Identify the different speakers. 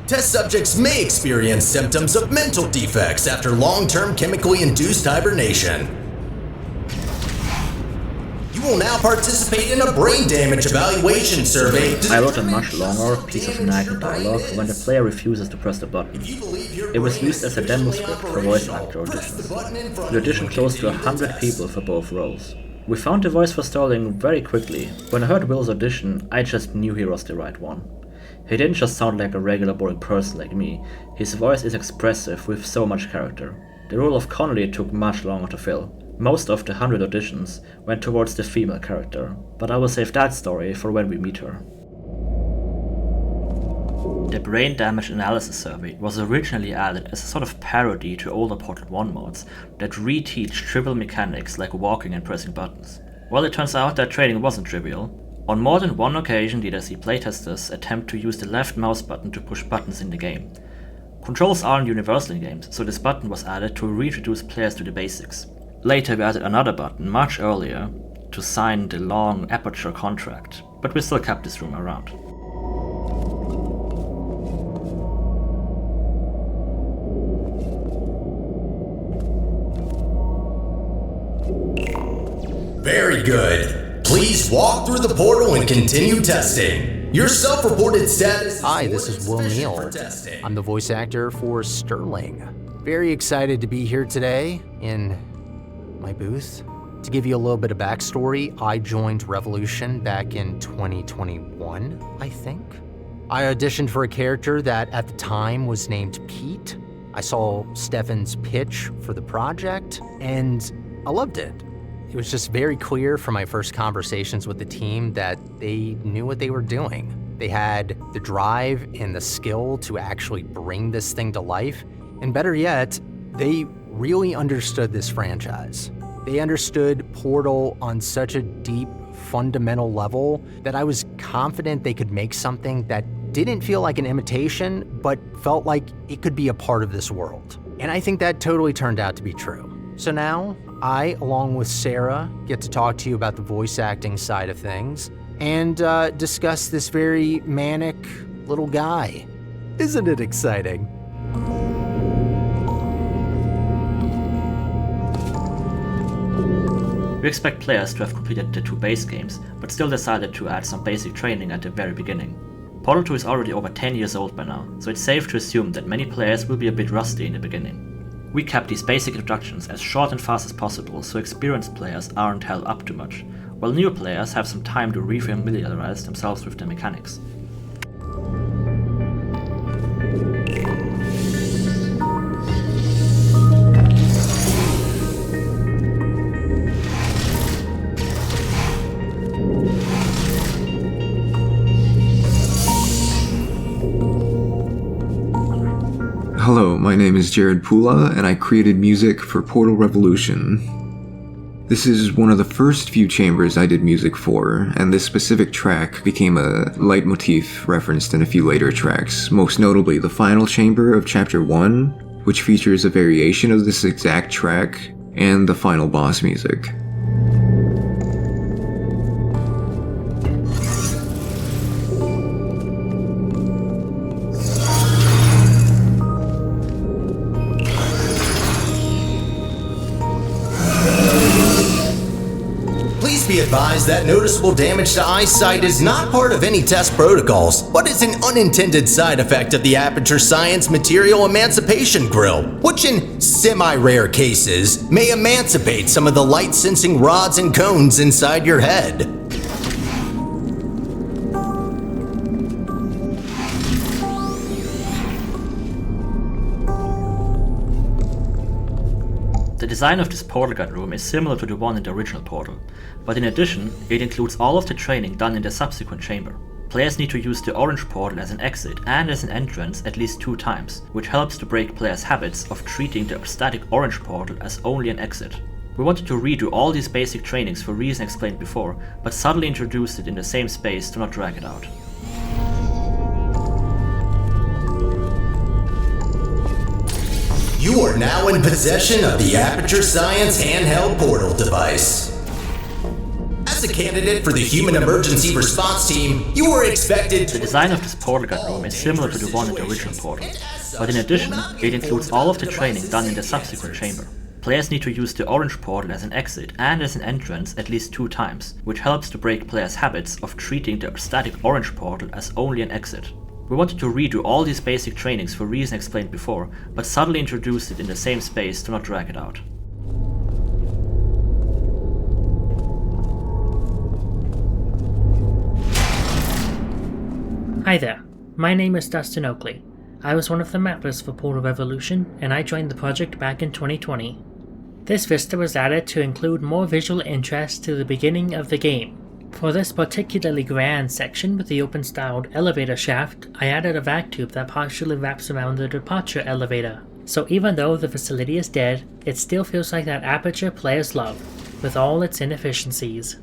Speaker 1: Test subjects may experience symptoms of mental defects after long-term chemically induced hibernation. You will now participate in a brain damage evaluation survey.
Speaker 2: I wrote a much longer piece of inaccurate dialogue when the player refuses to press the button. It was used as a demo script for voice actor auditions. We auditioned close to 100 people for both roles. We found the voice for Sterling very quickly. When I heard Will's audition, I just knew he was the right one. He didn't just sound like a regular boring person like me, his voice is expressive with so much character. The role of Connolly took much longer to fill. Most of the 100 auditions went towards the female character, but I will save that story for when we meet her. The Brain Damage Analysis Survey was originally added as a sort of parody to older Portal 1 mods that reteach trivial mechanics like walking and pressing buttons. Well, it turns out that training wasn't trivial. On more than one occasion did I see playtesters attempt to use the left mouse button to push buttons in the game. Controls aren't universal in games, so this button was added to reintroduce players to the basics. Later we added another button, much earlier, to sign the long Aperture contract, but we still kept this room around.
Speaker 1: Very good. Please walk through the portal and continue testing. Your self-reported status.
Speaker 3: Hi, this is Will Neal. I'm the voice actor for Sterling. Very excited to be here today in my booth. To give you a little bit of backstory, I joined Revolution back in 2021, I think. I auditioned for a character that at the time was named Pete. I saw Stefan's pitch for the project and I loved it. It was just very clear from my first conversations with the team that they knew what they were doing. They had the drive and the skill to actually bring this thing to life. And better yet, they really understood this franchise. They understood Portal on such a deep, fundamental level that I was confident they could make something that didn't feel like an imitation, but felt like it could be a part of this world. And I think that totally turned out to be true. So now, I, along with Sarah, get to talk to you about the voice acting side of things and discuss this very manic little guy. Isn't it exciting?
Speaker 2: We expect players to have completed the 2 base games, but still decided to add some basic training at the very beginning. Portal 2 is already over 10 years old by now, so it's safe to assume that many players will be a bit rusty in the beginning. We kept these basic introductions as short and fast as possible so experienced players aren't held up too much, while new players have some time to re-familiarize themselves with the mechanics.
Speaker 4: Hello, my name is Jared Pula, and I created music for Portal Revolution. This is one of the first few chambers I did music for, and this specific track became a leitmotif referenced in a few later tracks, most notably the final chamber of Chapter 1, which features a variation of this exact track, and the final boss music.
Speaker 1: Be advised that noticeable damage to eyesight is not part of any test protocols, but is an unintended side effect of the Aperture Science Material Emancipation Grill, which in semi-rare cases may emancipate some of the light-sensing rods and cones inside your head.
Speaker 2: The design of this portal gun room is similar to the one in the original Portal, but in addition, it includes all of the training done in the subsequent chamber. Players need to use the orange portal as an exit and as an entrance at least 2 times, which helps to break players' habits of treating the static orange portal as only an exit. We wanted to redo all these basic trainings for reasons explained before, but suddenly introduced it in the same space to not drag it out.
Speaker 1: You are now in possession of the Aperture Science handheld portal device. As As a candidate for the Human Emergency Response Team, you were expected to...
Speaker 2: The design of this portal gun room is similar to the one in the original portal, but in addition, it includes all of the training done in the subsequent chamber. Players need to use the orange portal as an exit and as an entrance at least 2 times, which helps to break players' habits of treating the static orange portal as only an exit. We wanted to redo all these basic trainings for reasons explained before, but subtly introduced it in the same space to not drag it out.
Speaker 5: Hi there, my name is Dustin Oakley. I was one of the mappers for Portal Revolution, and I joined the project back in 2020. This vista was added to include more visual interest to the beginning of the game. For this particularly grand section with the open-styled elevator shaft, I added a vac tube that partially wraps around the departure elevator. So even though the facility is dead, it still feels like that Aperture players love, with all its inefficiencies.